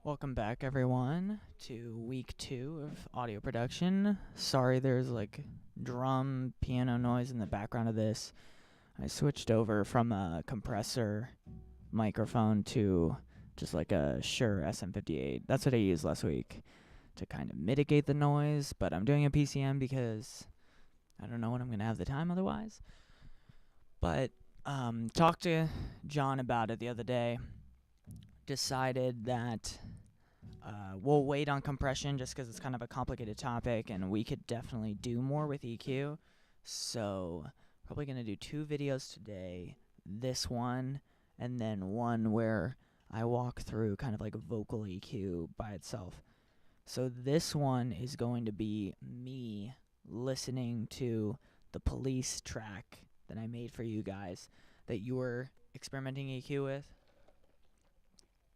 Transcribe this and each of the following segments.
Welcome back, everyone, to week 2 of audio production. Sorry there's like drum, piano noise in the background of this. I switched over from a compressor microphone to just like a Shure SM58. That's what I used last week to kind of mitigate the noise, but I'm doing a PCM because I don't know when I'm going to have the time otherwise. But talked to John about it the other day. Decided that we'll wait on compression just because it's kind of a complicated topic, and we could definitely do more with EQ. So probably going to do 2 videos today. This one, and then one where I walk through kind of like vocal EQ by itself. So this one is going to be me listening to the Police track that I made for you guys that you were experimenting EQ with.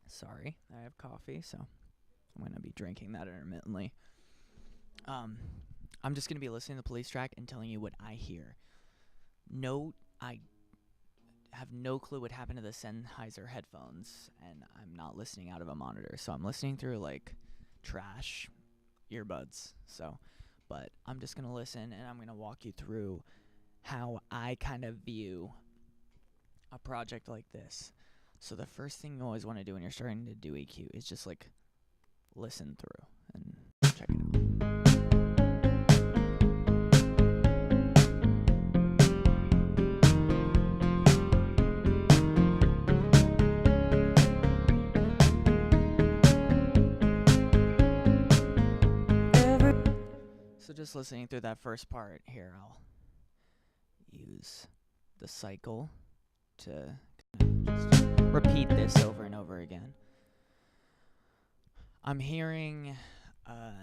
Sorry, I have coffee, so I'm going to be drinking that intermittently. I'm just going to be listening to the Police track and telling you what I hear. Note, I have no clue what happened to the Sennheiser headphones, and I'm not listening out of a monitor, so I'm listening through, like, trash earbuds. But I'm just going to listen, and I'm going to walk you through how I kind of view a project like this. So the first thing you always want to do when you're starting to do EQ is just like listen through and check it out. So just listening through that first part here, I'll use the cycle to just repeat this over and over again. I'm hearing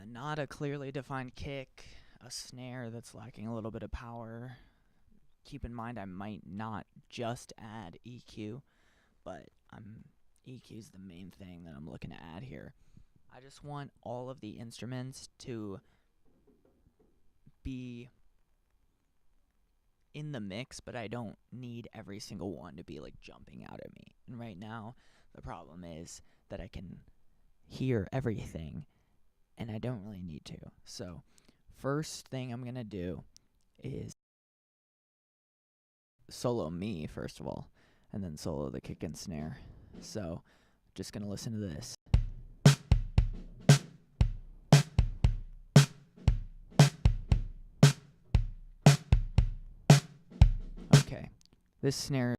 not a clearly defined kick, a snare that's lacking a little bit of power. Keep in mind I might not just add EQ, but EQ is the main thing that I'm looking to add here. I just want all of the instruments to be in the mix, but I don't need every single one to be like jumping out at me. And right now, the problem is that I can hear everything, and I don't really need to. So, first thing I'm gonna do is solo me, first of all, and then solo the kick and snare. So, just gonna listen to this. Okay, this snare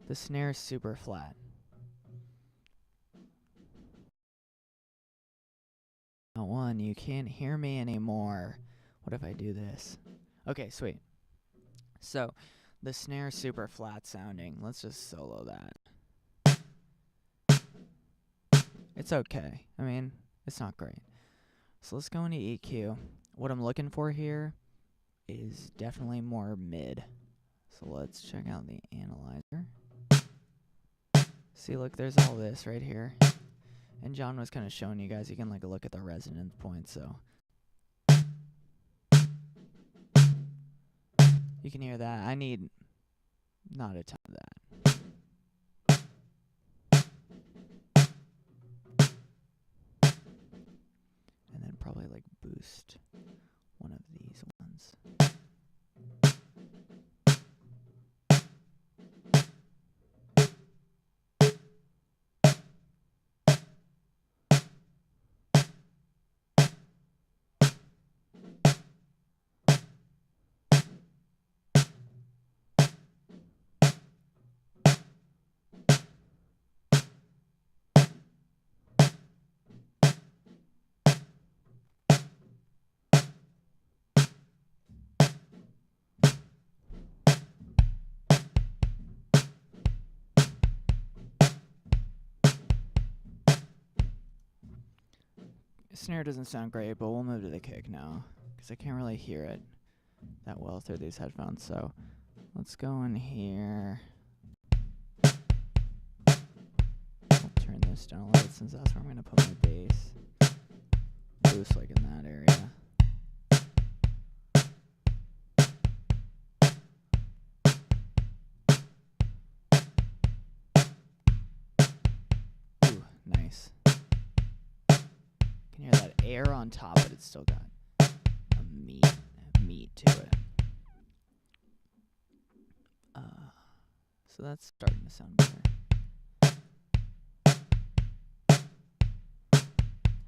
is super flat. One, you can't hear me anymore. What if I do this? Okay, sweet. So, the snare is super flat sounding. Let's just solo that. It's okay. I mean, it's not great. So let's go into EQ. What I'm looking for here is definitely more mid. So let's check out the analyzer. See, look, there's all this right here. And John was kind of showing you guys, you can like look at the resonance point, so you can hear that. I need not a ton of that. And then probably like boost one of these ones. Snare doesn't sound great, but we'll move to the kick now, because I can't really hear it that well through these headphones. So let's go in here. I'll turn this down a little bit since that's where I'm going to put my bass. Boost like in that area. air on top, but it's still got a meat to it. So that's starting to sound better.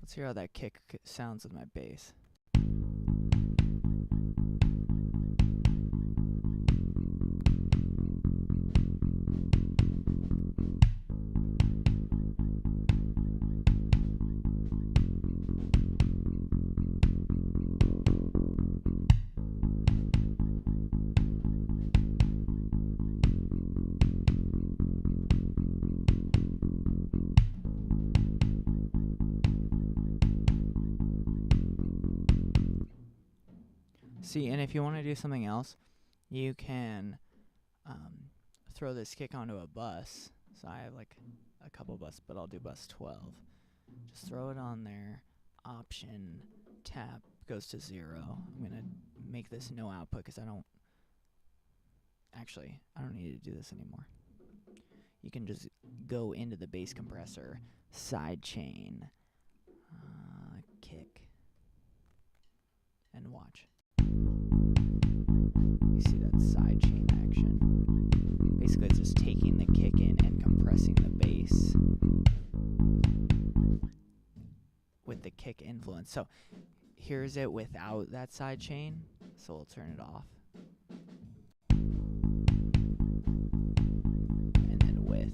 Let's hear how that kick sounds with my bass. See, and if you want to do something else, you can throw this kick onto a bus. So I have like a couple buses, but I'll do bus 12. Just throw it on there. Option, tap, goes to 0. I'm going to make this no output because I don't need to do this anymore. You can just go into the bass compressor, side chain, kick, and watch. You see that side chain action. Basically, it's just taking the kick in and compressing the bass with the kick influence. So here's it without that side chain. So we'll turn it off. And then with.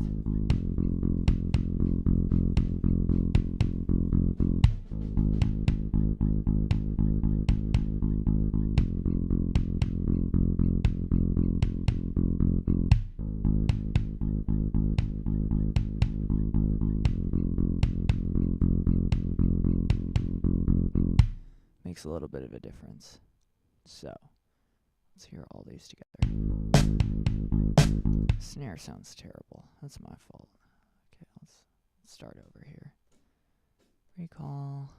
Makes a little bit of a difference. So let's hear all these together. Snare sounds terrible. That's my fault. Okay, let's start over here. Recall.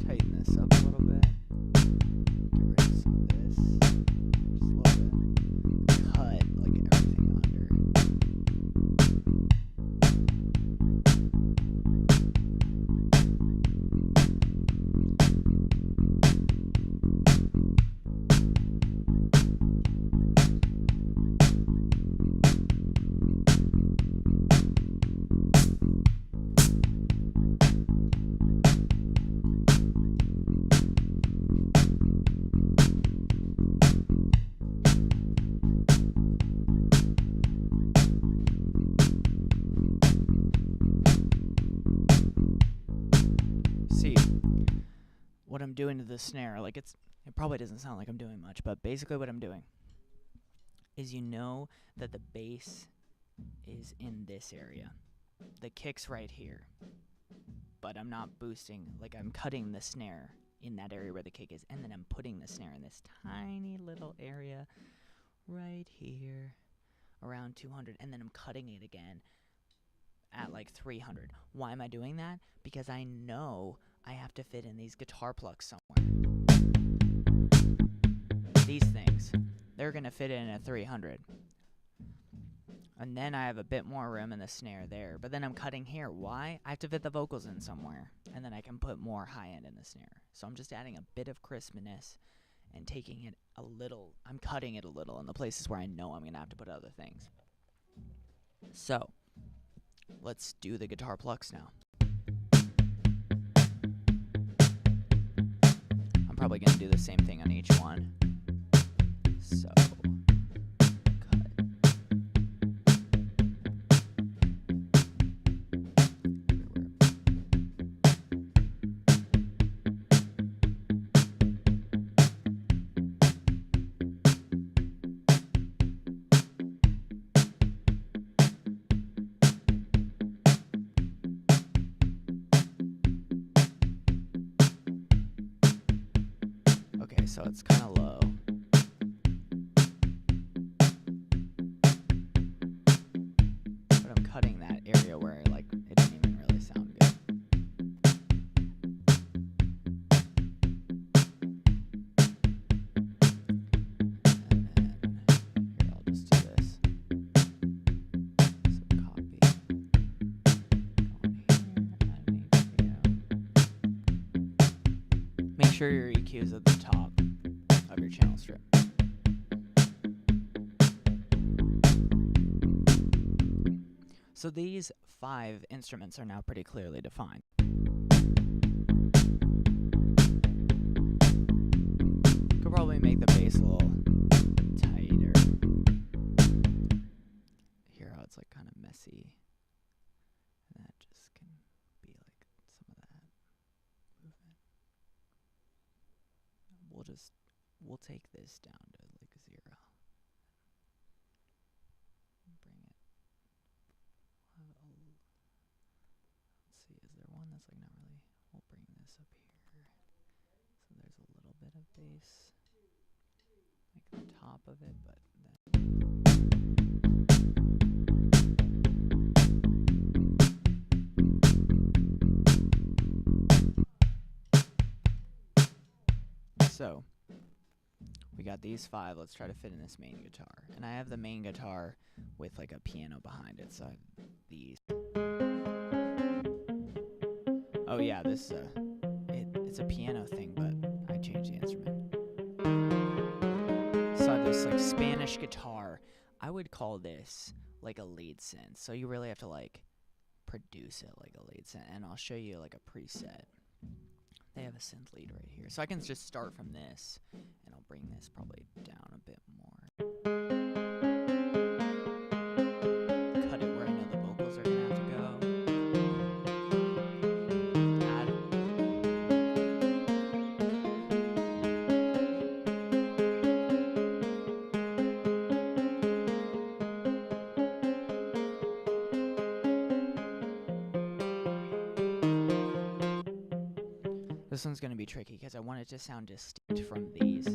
Tighten this up a little bit. Get rid of some of this. Just a little bit. Cut like everything under. See what I'm doing to the snare, like it probably doesn't sound like I'm doing much, but basically what I'm doing is, you know that the bass is in this area. The kick's right here. But I'm not boosting, like I'm cutting the snare in that area where the kick is, and then I'm putting the snare in this tiny little area right here around 200, and then I'm cutting it again at like 300. Why am I doing that? Because I know I have to fit in these guitar plucks somewhere. These things, they're going to fit in at 300. And then I have a bit more room in the snare there. But then I'm cutting here. Why? I have to fit the vocals in somewhere. And then I can put more high end in the snare. So I'm just adding a bit of crispness and taking it a little. I'm cutting it a little in the places where I know I'm going to have to put other things. So let's do the guitar plucks now. I'm probably going to do the same thing on each one. So so it's kind of low. But I'm cutting that area where like it didn't even really sound good. make sure your EQ is at the top of your channel strip. So these 5 instruments are now pretty clearly defined. Could probably make the bass a little tighter. Hear how it's like kind of messy. And that just can be like some of that movement. We'll take this down to like 0. Bring it. Let's see, is there one that's like not really? We'll bring this up here. So there's a little bit of bass, like the top of it, but then. So we got these 5. Let's try to fit in this main guitar. And I have the main guitar with like a piano behind it, so I have these. Oh yeah, this it's a piano thing, but I changed the instrument. So I have this like Spanish guitar. I would call this like a lead synth. So you really have to like produce it like a lead synth, and I'll show you like a preset. They have a synth lead right here. So I can just start from this, and I'll bring this probably down a bit more. Cut it where I know the vocals are gonna have to go. Add This one's gonna be tricky because I want it to sound distinct from these.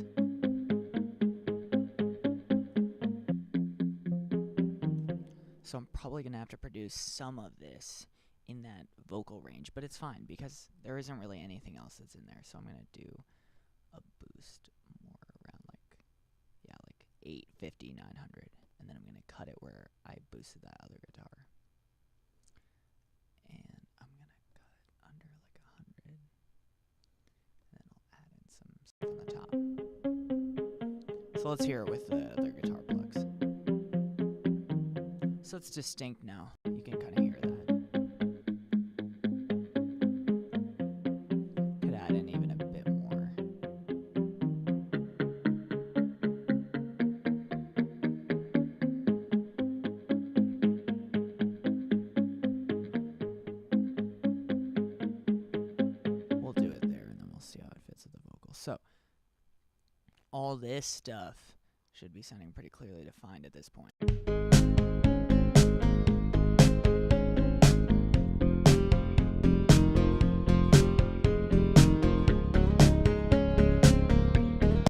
So I'm probably gonna have to produce some of this in that vocal range, but it's fine because there isn't really anything else that's in there. So I'm gonna do a boost more around like 850, 900, and then I'm gonna cut it where I boosted that other guitar. And I'm gonna cut under like 100. And then I'll add in some stuff on the top. So let's hear it with the other guitar plugs. So it's distinct now. You can kind of hear that. Could add in even a bit more. We'll do it there, and then we'll see how it fits with the vocals. So all this stuff should be sounding pretty clearly defined at this point.